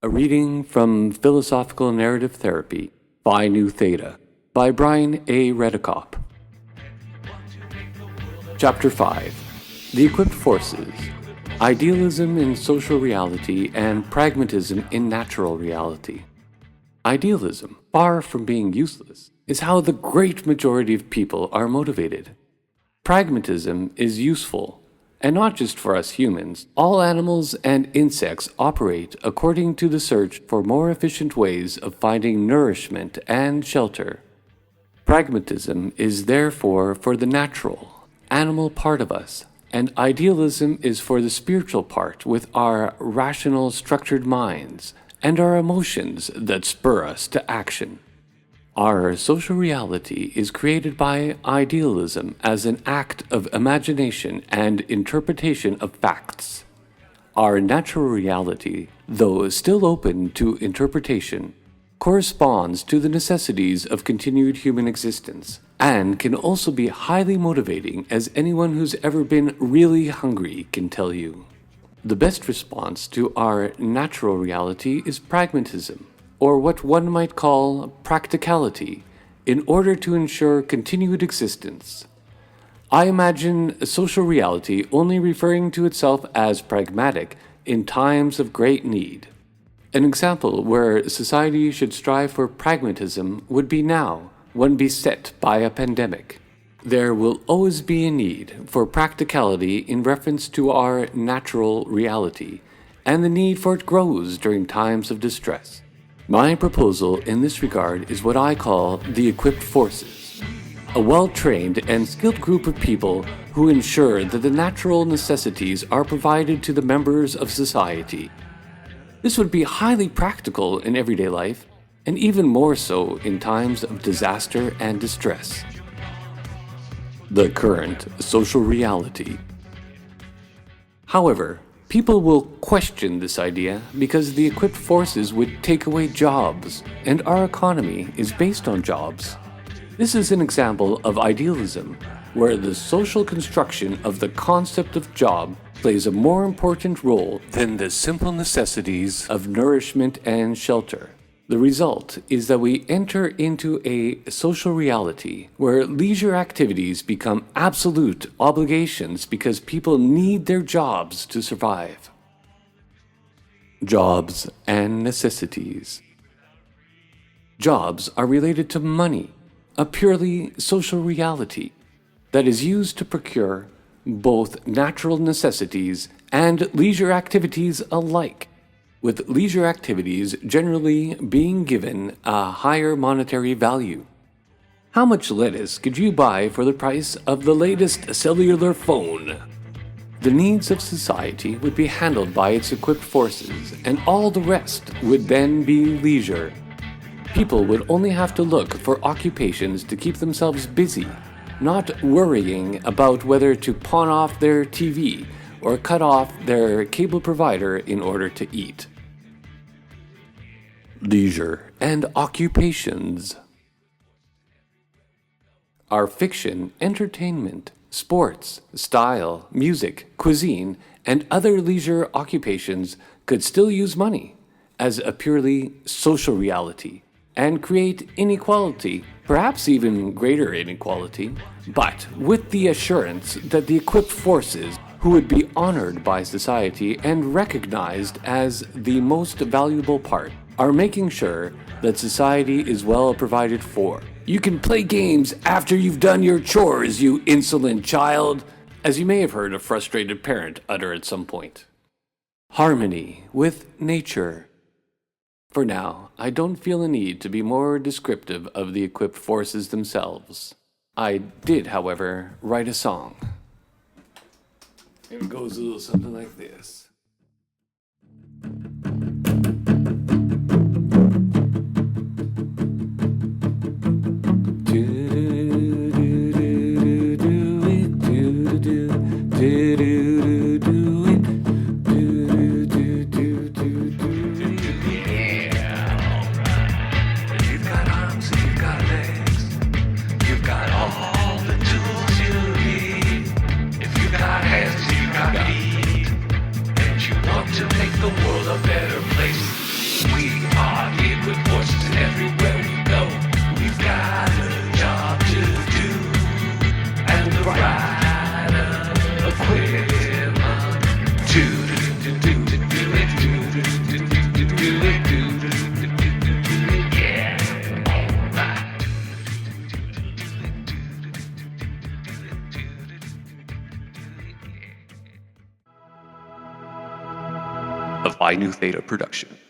A reading from Philosophical Narrative Therapy, Phi Nu Theta, by Brian A. Redekop. Chapter 5. The Equipped Forces, Idealism in Social Reality and Pragmatism in Natural Reality. Idealism, far from being useless, is how the great majority of people are motivated. Pragmatism is useful, and not just for us humans. All animals and insects operate according to the search for more efficient ways of finding nourishment and shelter. Pragmatism is therefore for the natural, animal part of us, and idealism is for the spiritual part with our rational, structured minds and our emotions that spur us to action. Our social reality is created by idealism as an act of imagination and interpretation of facts. Our natural reality, though still open to interpretation, corresponds to the necessities of continued human existence, and can also be highly motivating, as anyone who's ever been really hungry can tell you. The best response to our natural reality is pragmatism, or what one might call practicality, in order to ensure continued existence. I imagine social reality only referring to itself as pragmatic in times of great need. An example where society should strive for pragmatism would be now, when beset by a pandemic. There will always be a need for practicality in reference to our natural reality, and the need for it grows during times of distress. My proposal in this regard is what I call the Equipped Forces, a well-trained and skilled group of people who ensure that the natural necessities are provided to the members of society. This would be highly practical in everyday life, and even more so in times of disaster and distress. The current social reality. However, people will question this idea because the equipped forces would take away jobs, and our economy is based on jobs. This is an example of idealism, where the social construction of the concept of job plays a more important role than the simple necessities of nourishment and shelter. The result is that we enter into a social reality where leisure activities become absolute obligations because people need their jobs to survive. Jobs and necessities. Jobs are related to money, a purely social reality that is used to procure both natural necessities and leisure activities alike, with leisure activities generally being given a higher monetary value. How much lettuce could you buy for the price of the latest cellular phone? The needs of society would be handled by its equipped forces, and all the rest would then be leisure. People would only have to look for occupations to keep themselves busy, not worrying about whether to pawn off their TV or cut off their cable provider in order to eat. Leisure and occupations are fiction, entertainment, sports, style, music, cuisine, and other leisure occupations could still use money as a purely social reality and create inequality, perhaps even greater inequality, but with the assurance that the equipped forces who would be honored by society and recognized as the most valuable part are making sure that society is well provided for. You can play games after you've done your chores, you insolent child, as you may have heard a frustrated parent utter at some point. Harmony with nature. For now, I don't feel a need to be more descriptive of the equipped forces themselves. I did, however, write a song. It goes a little something like this. Phi Nu Theta production.